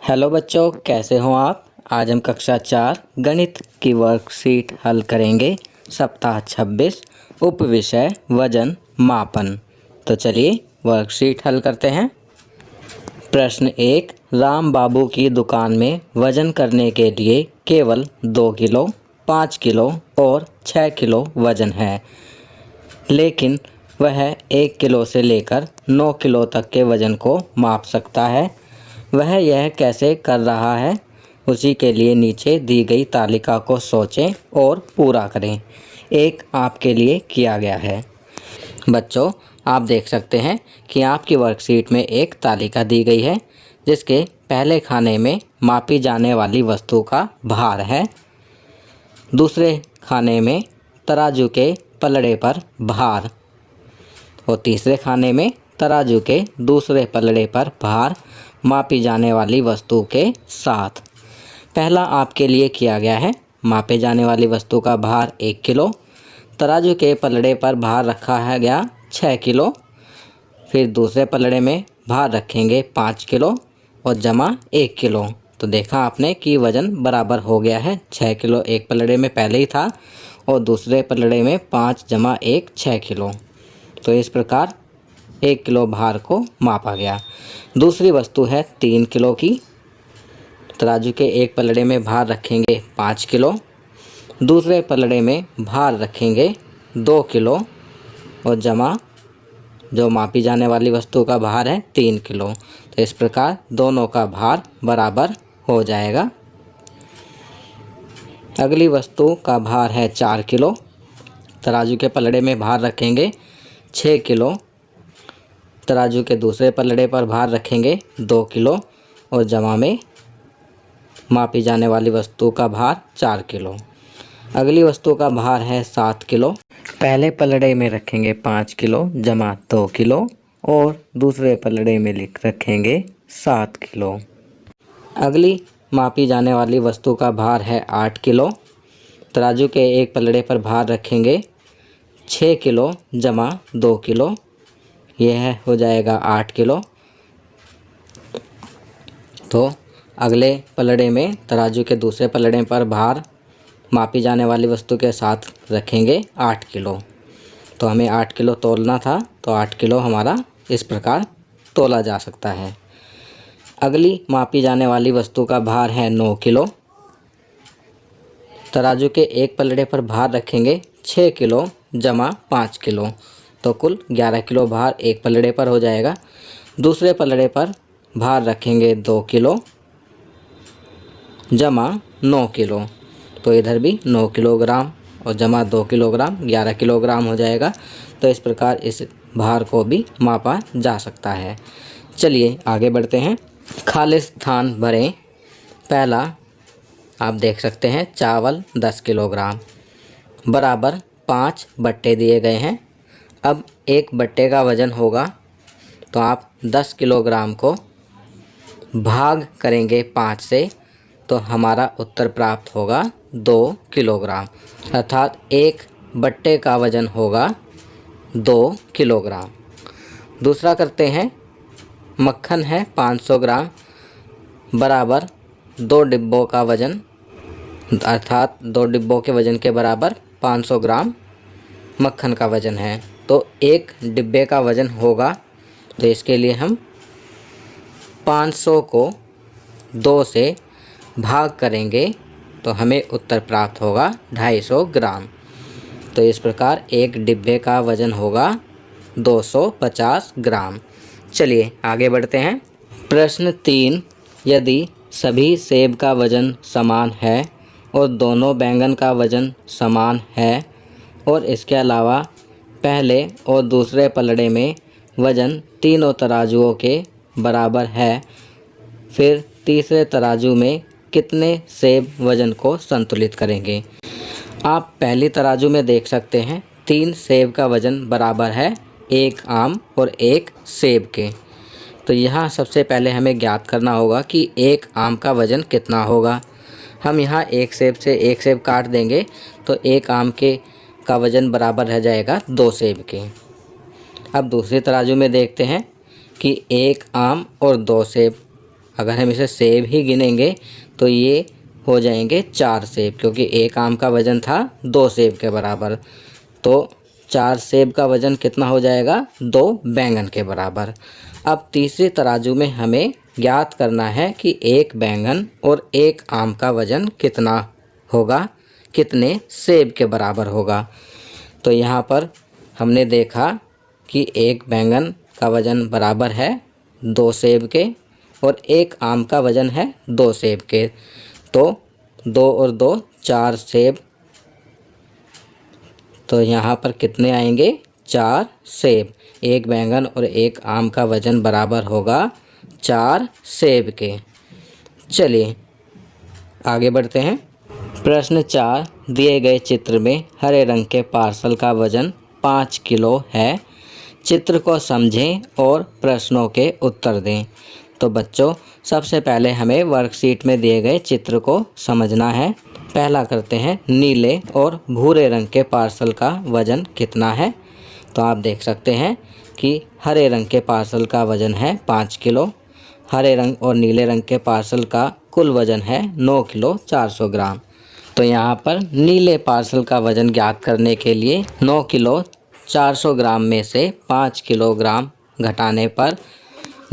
Hello बच्चों, कैसे हो आप। आज हम कक्षा 4 गणित की वर्कशीट हल करेंगे। सप्ताह 26 उप विषय वजन मापन। तो चलिए वर्कशीट हल करते हैं। प्रश्न 1, राम बाबू की दुकान में वजन करने के लिए केवल 2 किलो, 5 किलो और 6 किलो वजन है, लेकिन वह 1 किलो से लेकर 9 किलो तक के वजन को माप सकता है। वह यह कैसे कर रहा है, उसी के लिए नीचे दी गई तालिका को सोचें और पूरा करें। एक आपके लिए किया गया है। बच्चों, आप देख सकते हैं कि आपकी वर्कशीट में एक तालिका दी गई है, जिसके पहले खाने में मापी जाने वाली वस्तु का भार है, दूसरे खाने में तराजू के पलड़े पर भार और तीसरे खाने में तराजू के दूसरे पलड़े पर भार मापी जाने वाली वस्तु के साथ। पहला आपके लिए किया गया है। मापे जाने वाली वस्तु का भार 1 किलो, तराजू के पलड़े पर भार रखा है गया 6 किलो, फिर दूसरे पलड़े में भार रखेंगे 5 किलो और जमा 1 किलो। तो देखा आपने कि वज़न बराबर हो गया है। 6 किलो एक पलड़े में पहले ही था और दूसरे पलड़े में 5 जमा 1 6 किलो। तो इस प्रकार 1 किलो भार को मापा गया। दूसरी वस्तु है 3 किलो की। तराजू के एक पलड़े में भार रखेंगे 5 किलो, दूसरे पलड़े में भार रखेंगे 2 किलो और जमा जो मापी जाने वाली वस्तु का भार है 3 किलो। तो इस प्रकार दोनों का भार बराबर हो जाएगा। अगली वस्तु का भार है 4 किलो। तराजू के पलड़े में भार रखेंगे 6 किलो, तराजू के दूसरे पलड़े पर भार रखेंगे 2 किलो और जमा में मापी जाने वाली वस्तु का भार 4 किलो। अगली वस्तु का भार है 7 किलो। पहले पलड़े में रखेंगे 5 किलो जमा 2 किलो और दूसरे पलड़े में रखेंगे 7 किलो। अगली मापी जाने वाली वस्तु का भार है 8 किलो। तराजू के एक पलड़े पर भार रखेंगे 6 किलो जमा 2 किलो, यह हो जाएगा 8 किलो। तो अगले पलड़े में तराजू के दूसरे पलड़े पर भार मापी जाने वाली वस्तु के साथ रखेंगे 8 किलो। तो हमें 8 किलो तोलना था, तो 8 किलो हमारा इस प्रकार तोला जा सकता है। अगली मापी जाने वाली वस्तु का भार है 9 किलो। तराजू के एक पलड़े पर भार रखेंगे 6 किलो जमा 5 किलो, तो कुल 11 किलो भार एक पलड़े पर हो जाएगा। दूसरे पलड़े पर भार रखेंगे 2 किलो जमा 9 किलो, तो इधर भी 9 किलोग्राम और जमा 2 किलोग्राम 11 किलोग्राम हो जाएगा। तो इस प्रकार इस भार को भी मापा जा सकता है। चलिए आगे बढ़ते हैं। खाली स्थान भरें। पहला आप देख सकते हैं चावल 10 किलोग्राम बराबर 5 बट्टे दिए गए हैं। अब एक बट्टे का वज़न होगा, तो आप 10 किलोग्राम को भाग करेंगे 5 से, तो हमारा उत्तर प्राप्त होगा 2 किलोग्राम, अर्थात एक बट्टे का वज़न होगा 2 किलोग्राम। दूसरा करते हैं, मक्खन है 500 ग्राम बराबर 2 डिब्बों का वज़न, अर्थात 2 डिब्बों के वज़न के बराबर 500 ग्राम मक्खन का वज़न है। तो एक डिब्बे का वज़न होगा, तो इसके लिए हम 500 को 2 से भाग करेंगे, तो हमें उत्तर प्राप्त होगा 250 ग्राम। तो इस प्रकार एक डिब्बे का वज़न होगा 250 ग्राम। चलिए आगे बढ़ते हैं। प्रश्न 3, यदि सभी सेब का वज़न समान है और दोनों बैंगन का वज़न समान है और इसके अलावा पहले और दूसरे पलड़े में वज़न तीनों तराजुओं के बराबर है, फिर तीसरे तराजू में कितने सेब वज़न को संतुलित करेंगे। आप पहली तराजू में देख सकते हैं 3 सेब का वज़न बराबर है 1 आम और 1 सेब के। तो यहाँ सबसे पहले हमें ज्ञात करना होगा कि 1 आम का वज़न कितना होगा। हम यहाँ 1 सेब से 1 सेब काट देंगे, तो 1 आम का वज़न बराबर रह जाएगा 2 सेब के। अब दूसरी तराजू में देखते हैं कि 1 आम और 2 सेब, अगर हम इसे सेब ही गिनेंगे तो ये हो जाएंगे 4 सेब, क्योंकि एक आम का वज़न था 2 सेब के बराबर। तो 4 सेब का वज़न कितना हो जाएगा? 2 बैंगन के बराबर। अब तीसरी तराजू में हमें ज्ञात करना है कि एक बैंगन और एक आम का वज़न कितना होगा, कितने सेब के बराबर होगा। तो यहाँ पर हमने देखा कि एक बैंगन का वज़न बराबर है 2 सेब के और एक आम का वज़न है 2 सेब के। तो 2 और 2 4 सेब, तो यहाँ पर कितने आएंगे? 4 सेब। एक बैंगन और एक आम का वज़न बराबर होगा 4 सेब के। चलिए आगे बढ़ते हैं। प्रश्न 4, दिए गए चित्र में हरे रंग के पार्सल का वज़न 5 किलो है। चित्र को समझें और प्रश्नों के उत्तर दें। तो बच्चों, सबसे पहले हमें वर्कशीट में दिए गए चित्र को समझना है। पहला करते हैं, नीले और भूरे रंग के पार्सल का वज़न कितना है। तो आप देख सकते हैं कि हरे रंग के पार्सल का वज़न है 5 किलो। हरे रंग और नीले रंग के पार्सल का कुल वज़न है 9 किलो 400 ग्राम। तो यहाँ पर नीले पार्सल का वज़न ज्ञात करने के लिए 9 किलो 400 ग्राम में से 5 किलोग्राम घटाने पर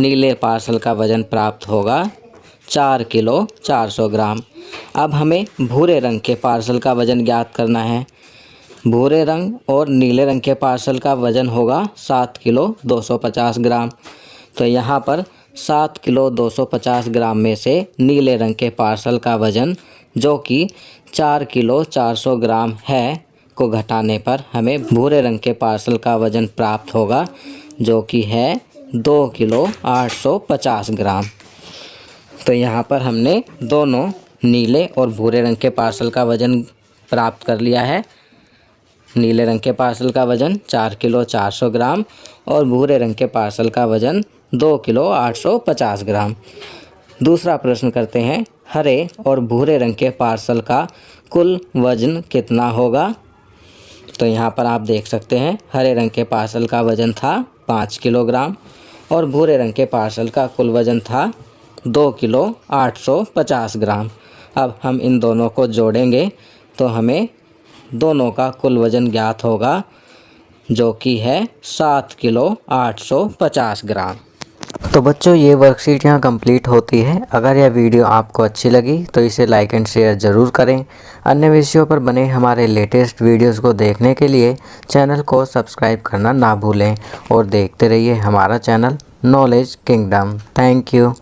नीले पार्सल का वज़न प्राप्त होगा 4 किलो 400 ग्राम। अब हमें भूरे रंग के पार्सल का वज़न ज्ञात करना है। भूरे रंग और नीले रंग के पार्सल का वज़न होगा 7 किलो 250 ग्राम। तो यहाँ पर 7 किलो 250 ग्राम में से नीले रंग के पार्सल का वज़न, जो कि 4 किलो 400 ग्राम है, को घटाने पर हमें भूरे रंग के पार्सल का वज़न प्राप्त होगा, जो कि है 2 किलो 850 ग्राम। तो यहाँ पर हमने दोनों नीले और भूरे रंग के पार्सल का वज़न प्राप्त कर लिया है। नीले रंग के पार्सल का वज़न 4 किलो 400 ग्राम और भूरे रंग के पार्सल का वज़न 2 किलो 850 ग्राम। दूसरा प्रश्न करते हैं, हरे और भूरे रंग के पार्सल का कुल वज़न कितना होगा। तो यहाँ पर आप देख सकते हैं, हरे रंग के पार्सल का वज़न था 5 किलोग्राम और भूरे रंग के पार्सल का कुल वज़न था 2 किलो 850 ग्राम। अब हम इन दोनों को जोड़ेंगे तो हमें दोनों का कुल वज़न ज्ञात होगा, जो कि है 7 किलो 850 ग्राम। तो बच्चों, ये वर्कशीट यहाँ कंप्लीट होती है। अगर यह वीडियो आपको अच्छी लगी तो इसे लाइक एंड शेयर ज़रूर करें। अन्य विषयों पर बने हमारे लेटेस्ट वीडियोस को देखने के लिए चैनल को सब्सक्राइब करना ना भूलें और देखते रहिए हमारा channel knowledge kingdom. Thank you.